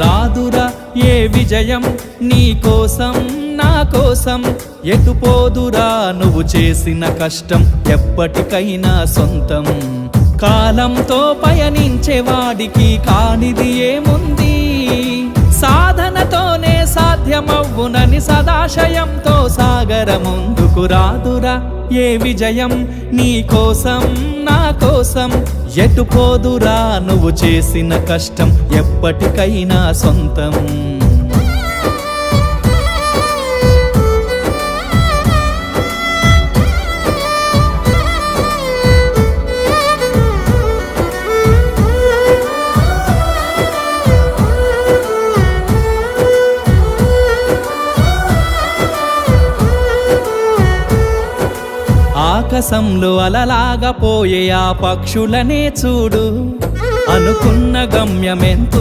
రాదురా ఏ విజయం నీ కోసం నా కోసం, ఎటుపోదురా నువ్వు చేసిన కష్టం ఎప్పటికైనా సొంతం. కాలంతో పయనించే వాడికి కానిది ఏముంది, సాధనతోనే సాధ్యమవ్వునని సదాశయంతో సాగర ముందుకు. రాదురా ఏ విజయం నీ కోసం నా కోసం, ఎటుపోదురా నువ్వు చేసిన కష్టం ఎప్పటికైనా సొంతం. ఆకాశంలో అలలాగా పోయే ఆ పక్షులనే చూడు, అనుకున్న గమ్యమెంతున్న